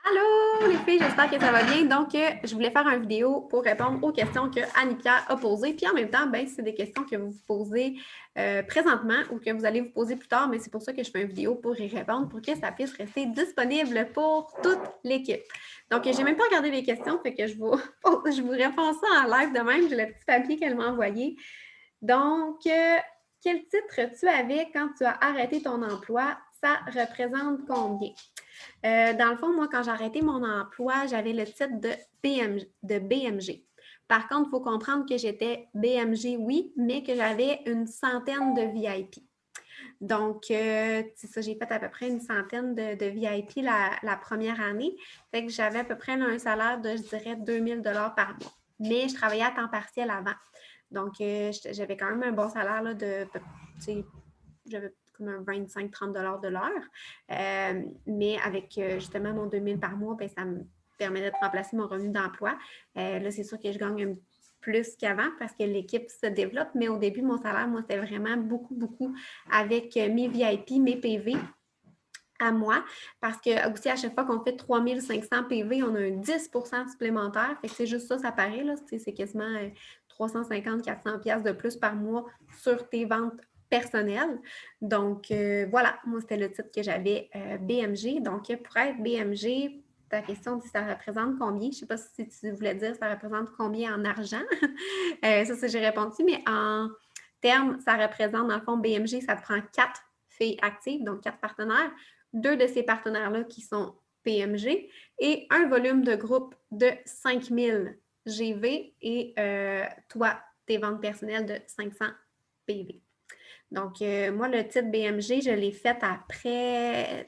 Allô les filles, j'espère que ça va bien. Donc, je voulais faire une vidéo pour répondre aux questions que Annie-Pierre a posées. Puis en même temps, ben, c'est des questions que vous vous posez présentement ou que vous allez vous poser plus tard, mais c'est pour ça que je fais une vidéo pour y répondre, pour que ça puisse rester disponible pour toute l'équipe. Donc, j'ai même pas regardé les questions, fait que je vous, je vous réponds ça en live de même. J'ai le petit papier qu'elle m'a envoyé. Donc, quel titre tu avais quand tu as arrêté ton emploi? Ça représente combien? Dans le fond, moi, quand j'ai arrêté mon emploi, j'avais le titre de BMG. Par contre, il faut comprendre que j'étais BMG, oui, mais que j'avais une centaine de VIP. Donc, c'est ça, j'ai fait à peu près une centaine de VIP la première année. Fait que j'avais à peu près là, un salaire de, je dirais, 2000 par mois. Mais je travaillais à temps partiel avant. Donc, j'avais quand même un bon salaire là, de, tu sais, j'avais comme un 25-30 de l'heure. Mais avec justement mon 2000 par mois, ben, ça me permettait de remplacer mon revenu d'emploi. Là, c'est sûr que je gagne un plus qu'avant parce que l'équipe se développe, mais au début, mon salaire, moi, c'était vraiment beaucoup, beaucoup avec mes VIP, mes PV à moi, parce que aussi à chaque fois qu'on fait 3500 PV, on a un 10 supplémentaire. Fait que c'est juste ça, ça paraît, là. C'est quasiment 350-400$ de plus par mois sur tes ventes personnelles. Donc, voilà, moi, c'était le titre que j'avais BMG. Donc, pour être BMG, ta question dit ça représente combien? Je ne sais pas si tu voulais dire ça représente combien en argent. Ça, j'ai répondu, mais en termes, ça représente, dans le fond, BMG, ça te prend 4 filles actives, donc 4 partenaires. 2 de ces partenaires-là qui sont PMG et un volume de groupe de 5000 GV et toi, tes ventes personnelles de 500 PV. Donc, moi, le titre BMG, je l'ai fait après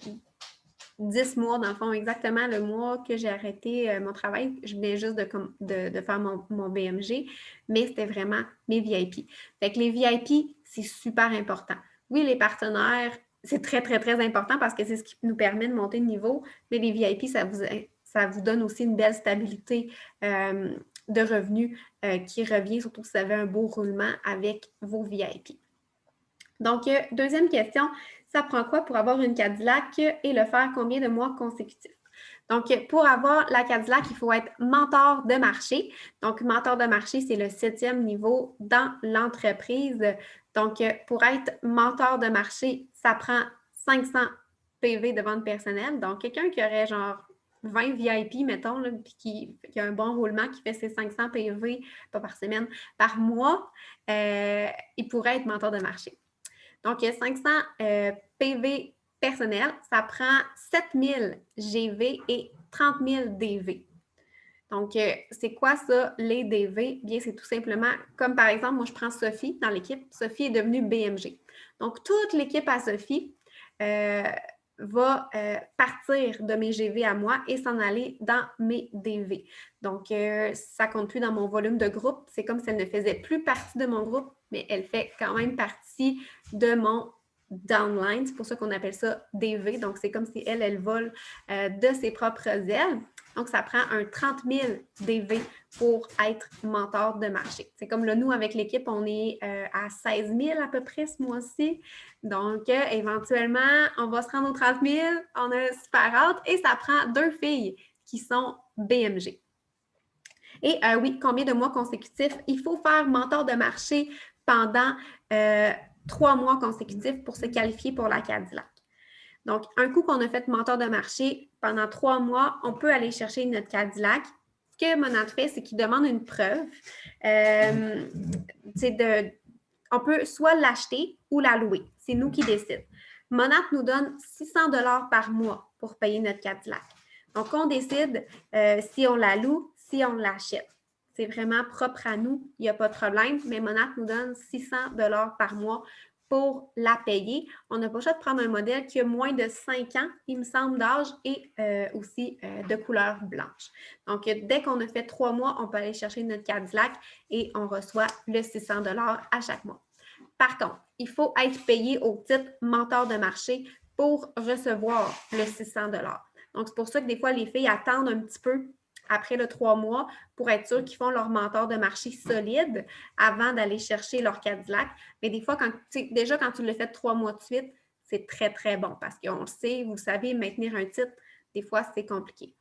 10 mois, dans le fond, exactement le mois que j'ai arrêté mon travail. Je venais juste de faire mon BMG, mais c'était vraiment mes VIP. Fait que les VIP, c'est super important. Oui, les partenaires, c'est très, très, très important parce que c'est ce qui nous permet de monter de niveau, mais les VIP, ça vous donne aussi une belle stabilité de revenus qui revient, surtout si vous avez un beau roulement avec vos VIP. Donc, deuxième question, ça prend quoi pour avoir une Cadillac et le faire combien de mois consécutifs? Donc, pour avoir la Cadillac, il faut être mentor de marché. Donc, mentor de marché, c'est le 7e niveau dans l'entreprise. Donc, pour être mentor de marché, ça prend 500 PV de vente personnelle. Donc, quelqu'un qui aurait genre 20 VIP, mettons, là, puis qui a un bon roulement, qui fait ses 500 PV, pas par semaine, par mois, il pourrait être mentor de marché. Donc, 500 PV personnels, ça prend 7000 GV et 30 000 DV. Donc, c'est quoi ça, les DV? Bien, c'est tout simplement, comme par exemple, moi, je prends Sophie dans l'équipe. Sophie est devenue BMG. Donc, toute l'équipe à Sophie va partir de mes GV à moi et s'en aller dans mes DV. Donc, ça compte plus dans mon volume de groupe. C'est comme si elle ne faisait plus partie de mon groupe, mais elle fait quand même partie de mon downline. C'est pour ça qu'on appelle ça DV. Donc, c'est comme si elle vole de ses propres ailes. Donc, ça prend un 30 000 DV pour être mentor de marché. C'est comme là, nous, avec l'équipe, on est à 16 000 à peu près ce mois-ci. Donc, éventuellement, on va se rendre aux 30 000. On a super hâte. Et ça prend 2 filles qui sont BMG. Et oui, combien de mois consécutifs? Il faut faire mentor de marché pendant 3 mois consécutifs pour se qualifier pour la Cadillac. Donc, un coup qu'on a fait mentor de marché pendant 3 mois, on peut aller chercher notre Cadillac. Ce que Monat fait, c'est qu'il demande une preuve. On peut soit l'acheter ou la louer. C'est nous qui décidons. Monat nous donne 600 par mois pour payer notre Cadillac. Donc, on décide si on la loue, si on l'achète. C'est vraiment propre à nous, il n'y a pas de problème, mais Monat nous donne 600 par mois pour la payer. On n'a pas le choix de prendre un modèle qui a moins de 5 ans, il me semble, d'âge et aussi de couleur blanche. Donc, dès qu'on a fait 3 mois, on peut aller chercher notre Cadillac et on reçoit le 600 à chaque mois. Par contre, il faut être payé au titre mentor de marché pour recevoir le 600 Donc, c'est pour ça que des fois, les filles attendent un petit peu après le 3 mois pour être sûr qu'ils font leur mentor de marché solide avant d'aller chercher leur Cadillac. Mais des fois, déjà quand tu le fais 3 mois de suite, c'est très, très bon parce qu'on le sait, vous savez, maintenir un titre, des fois, c'est compliqué.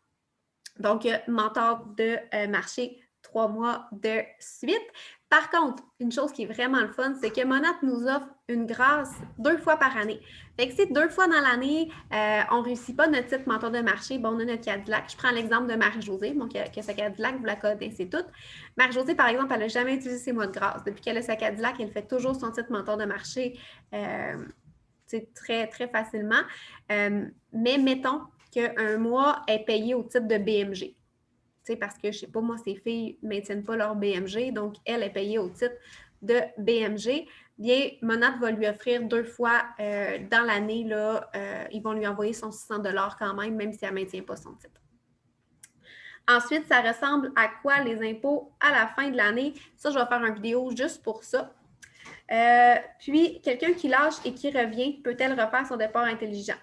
Donc, mentor de marché 3 mois de suite. Par contre, une chose qui est vraiment le fun, c'est que Monat nous offre une grâce 2 fois par année. Fait que si 2 fois dans l'année, on ne réussit pas notre titre mentor de marché, bon, on a notre Cadillac. Je prends l'exemple de Marie-Josée, donc que sa Cadillac, vous la connaissez toutes. Marie-Josée, par exemple, elle n'a jamais utilisé ses mois de grâce. Depuis qu'elle a sa Cadillac, elle fait toujours son titre mentor de marché très, très facilement. Mais mettons qu'un mois est payé au titre de BMG. Parce que, je ne sais pas, moi, ces filles ne maintiennent pas leur BMG, donc elle est payée au titre de BMG. Bien, Monat va lui offrir 2 fois dans l'année, ils vont lui envoyer son 600 $ quand même si elle ne maintient pas son titre. Ensuite, ça ressemble à quoi les impôts à la fin de l'année? Ça, je vais faire une vidéo juste pour ça. Puis, quelqu'un qui lâche et qui revient, peut-elle refaire son départ intelligent?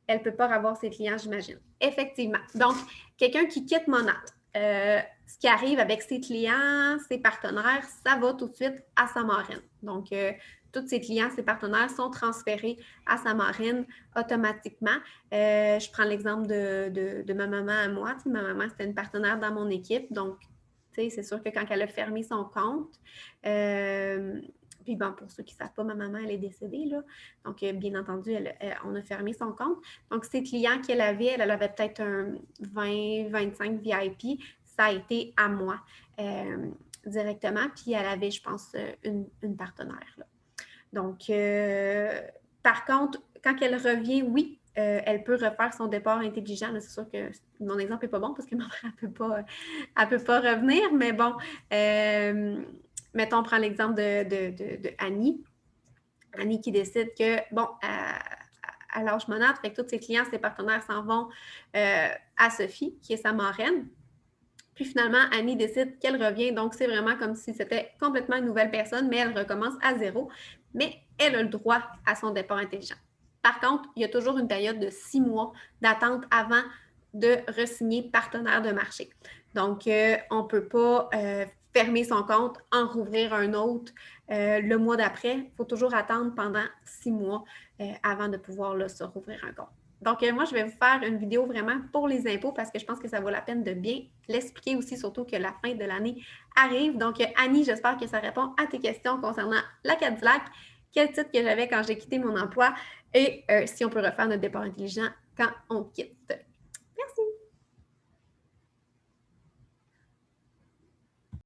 Elle ne peut pas revoir ses clients, j'imagine. Effectivement. Donc, quelqu'un qui quitte Monat, ce qui arrive avec ses clients, ses partenaires, ça va tout de suite à sa marraine. Donc, tous ses clients, ses partenaires sont transférés à sa marraine automatiquement. Je prends l'exemple de ma maman à moi. Ma maman, c'était une partenaire dans mon équipe. Donc, c'est sûr que quand elle a fermé son compte, puis bon, pour ceux qui ne savent pas, ma maman, elle est décédée, là. Donc, bien entendu, on a fermé son compte. Donc, ses clients qu'elle avait, elle avait peut-être un 20-25 VIP. Ça a été à moi directement. Puis, elle avait, je pense, une partenaire, là. Donc, par contre, quand elle revient, oui, elle peut refaire son départ intelligent. C'est sûr que mon exemple n'est pas bon parce que ma mère, elle ne peut pas revenir. Mais bon, mettons, on prend l'exemple de Annie. Annie qui décide que, bon, elle lâche Monat, fait que tous ses clients, ses partenaires s'en vont à Sophie, qui est sa marraine. Puis finalement, Annie décide qu'elle revient. Donc, c'est vraiment comme si c'était complètement une nouvelle personne, mais elle recommence à zéro. Mais elle a le droit à son départ intelligent. Par contre, il y a toujours une période de 6 mois d'attente avant de re-signer partenaire de marché. Donc, on ne peut pas fermer son compte, en rouvrir un autre le mois d'après. Il faut toujours attendre pendant 6 mois avant de pouvoir là, se rouvrir un compte. Donc, moi, je vais vous faire une vidéo vraiment pour les impôts parce que je pense que ça vaut la peine de bien l'expliquer aussi, surtout que la fin de l'année arrive. Donc, Annie, j'espère que ça répond à tes questions concernant la Cadillac, quel titre que j'avais quand j'ai quitté mon emploi et si on peut refaire notre départ intelligent quand on quitte. Merci!